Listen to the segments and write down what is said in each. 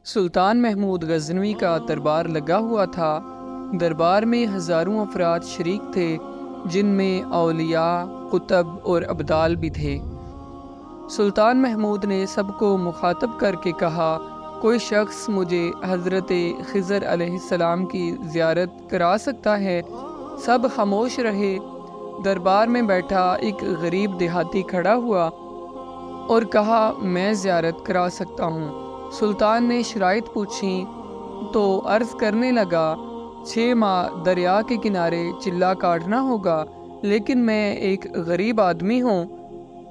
سلطان محمود غزنوی کا دربار لگا ہوا تھا۔ دربار میں ہزاروں افراد شریک تھے، جن میں اولیاء، قطب اور ابدال بھی تھے۔ سلطان محمود نے سب کو مخاطب کر کے کہا، کوئی شخص مجھے حضرت خضر علیہ السلام کی زیارت کرا سکتا ہے؟ سب خاموش رہے۔ دربار میں بیٹھا ایک غریب دیہاتی کھڑا ہوا اور کہا، میں زیارت کرا سکتا ہوں۔ سلطان نے شرائط پوچھیں تو عرض کرنے لگا، 6 ماہ دریا کے کنارے چلہ کاٹنا ہوگا، لیکن میں ایک غریب آدمی ہوں،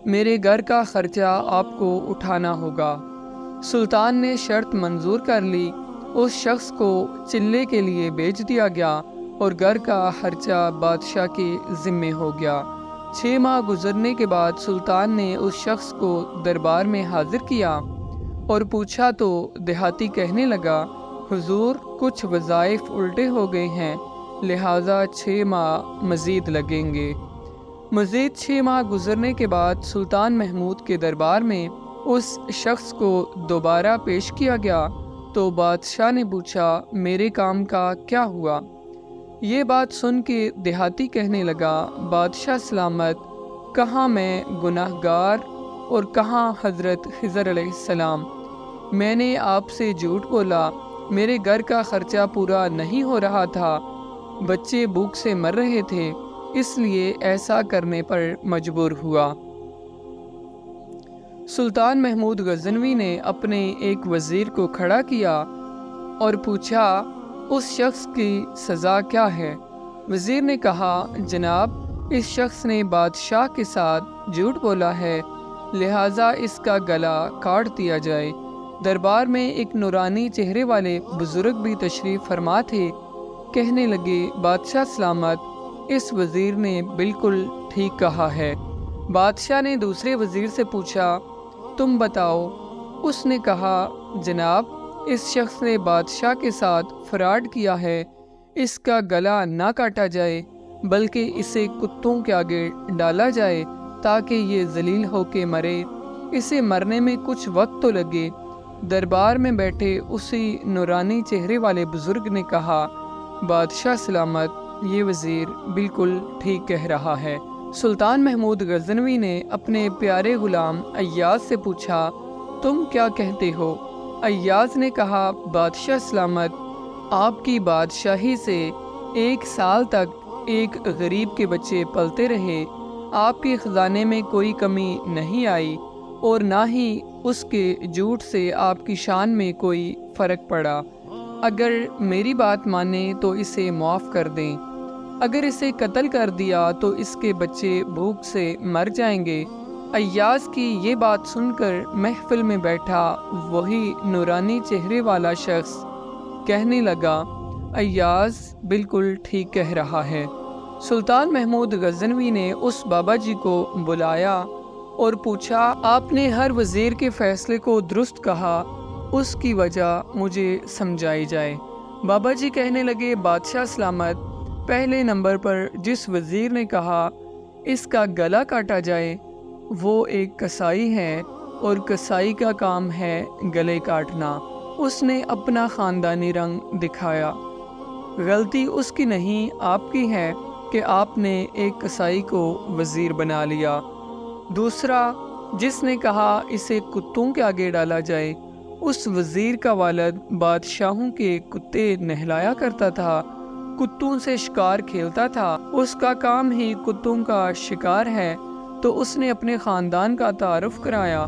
میرے گھر کا خرچہ آپ کو اٹھانا ہوگا۔ سلطان نے شرط منظور کر لی۔ اس شخص کو چلے کے لیے بھیج دیا گیا اور گھر کا خرچہ بادشاہ کے ذمے ہو گیا۔ 6 ماہ گزرنے کے بعد سلطان نے اس شخص کو دربار میں حاضر کیا اور پوچھا تو دیہاتی کہنے لگا، حضور کچھ وظائف الٹے ہو گئے ہیں، لہٰذا 6 ماہ مزید لگیں گے۔ مزید 6 ماہ گزرنے کے بعد سلطان محمود کے دربار میں اس شخص کو دوبارہ پیش کیا گیا تو بادشاہ نے پوچھا، میرے کام کا کیا ہوا؟ یہ بات سن کے دیہاتی کہنے لگا، بادشاہ سلامت، کہاں میں گناہ گار اور کہاں حضرت خضر علیہ السلام؟ میں نے آپ سے جھوٹ بولا، میرے گھر کا خرچہ پورا نہیں ہو رہا تھا، بچے بھوک سے مر رہے تھے، اس لیے ایسا کرنے پر مجبور ہوا۔ سلطان محمود غزنوی نے اپنے ایک وزیر کو کھڑا کیا اور پوچھا، اس شخص کی سزا کیا ہے؟ وزیر نے کہا، جناب، اس شخص نے بادشاہ کے ساتھ جھوٹ بولا ہے، لہٰذا اس کا گلا کاٹ دیا جائے۔ دربار میں ایک نورانی چہرے والے بزرگ بھی تشریف فرما تھے، کہنے لگے، بادشاہ سلامت، اس وزیر نے بالکل ٹھیک کہا ہے۔ بادشاہ نے دوسرے وزیر سے پوچھا، تم بتاؤ۔ اس نے کہا، جناب، اس شخص نے بادشاہ کے ساتھ فراڈ کیا ہے، اس کا گلا نہ کاٹا جائے بلکہ اسے کتوں کے آگے ڈالا جائے تاکہ یہ ذلیل ہو کے مرے، اسے مرنے میں کچھ وقت تو لگے۔ دربار میں بیٹھے اسی نورانی چہرے والے بزرگ نے کہا، بادشاہ سلامت، یہ وزیر بالکل ٹھیک کہہ رہا ہے۔ سلطان محمود غزنوی نے اپنے پیارے غلام ایاز سے پوچھا، تم کیا کہتے ہو؟ ایاز نے کہا، بادشاہ سلامت، آپ کی بادشاہی سے 1 سال تک ایک غریب کے بچے پلتے رہے، آپ کے خزانے میں کوئی کمی نہیں آئی اور نہ ہی اس کے جھوٹ سے آپ کی شان میں کوئی فرق پڑا۔ اگر میری بات مانیں تو اسے معاف کر دیں، اگر اسے قتل کر دیا تو اس کے بچے بھوک سے مر جائیں گے۔ ایاز کی یہ بات سن کر محفل میں بیٹھا وہی نورانی چہرے والا شخص کہنے لگا، ایاز بالکل ٹھیک کہہ رہا ہے۔ سلطان محمود غزنوی نے اس بابا جی کو بلایا اور پوچھا، آپ نے ہر وزیر کے فیصلے کو درست کہا، اس کی وجہ مجھے سمجھائی جائے۔ بابا جی کہنے لگے، بادشاہ سلامت، پہلے نمبر پر جس وزیر نے کہا اس کا گلا کاٹا جائے وہ ایک کسائی ہے اور کسائی کا کام ہے گلے کاٹنا۔ اس نے اپنا خاندانی رنگ دکھایا۔ غلطی اس کی نہیں، آپ کی ہے کہ آپ نے ایک کسائی کو وزیر بنا لیا۔ دوسرا، جس نے کہا اسے کتوں کے آگے ڈالا جائے، اس وزیر کا والد بادشاہوں کے کتے نہلایا کرتا تھا، کتوں سے شکار کھیلتا تھا، اس کا کام ہی کتوں کا شکار ہے، تو اس نے اپنے خاندان کا تعارف کرایا۔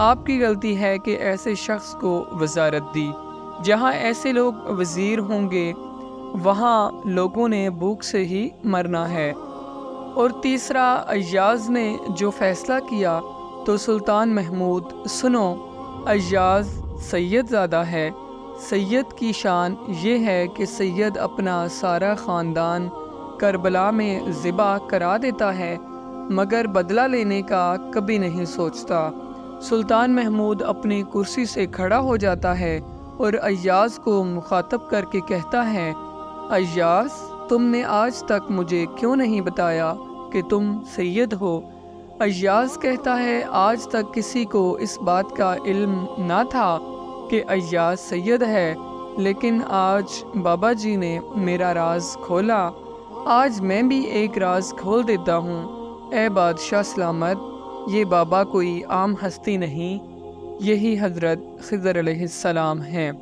آپ کی غلطی ہے کہ ایسے شخص کو وزارت دی۔ جہاں ایسے لوگ وزیر ہوں گے وہاں لوگوں نے بھوک سے ہی مرنا ہے۔ اور تیسرا، ایاز نے جو فیصلہ کیا تو سلطان محمود، سنو، ایاز سید زادہ ہے۔ سید کی شان یہ ہے کہ سید اپنا سارا خاندان کربلا میں ذبح کرا دیتا ہے مگر بدلہ لینے کا کبھی نہیں سوچتا۔ سلطان محمود اپنی کرسی سے کھڑا ہو جاتا ہے اور ایاز کو مخاطب کر کے کہتا ہے، ایاز، تم نے آج تک مجھے کیوں نہیں بتایا کہ تم سید ہو؟ ایاز کہتا ہے، آج تک کسی کو اس بات کا علم نہ تھا کہ ایاز سید ہے، لیکن آج بابا جی نے میرا راز کھولا۔ آج میں بھی ایک راز کھول دیتا ہوں۔ اے بادشاہ سلامت، یہ بابا کوئی عام ہستی نہیں، یہی حضرت خضر علیہ السلام ہیں۔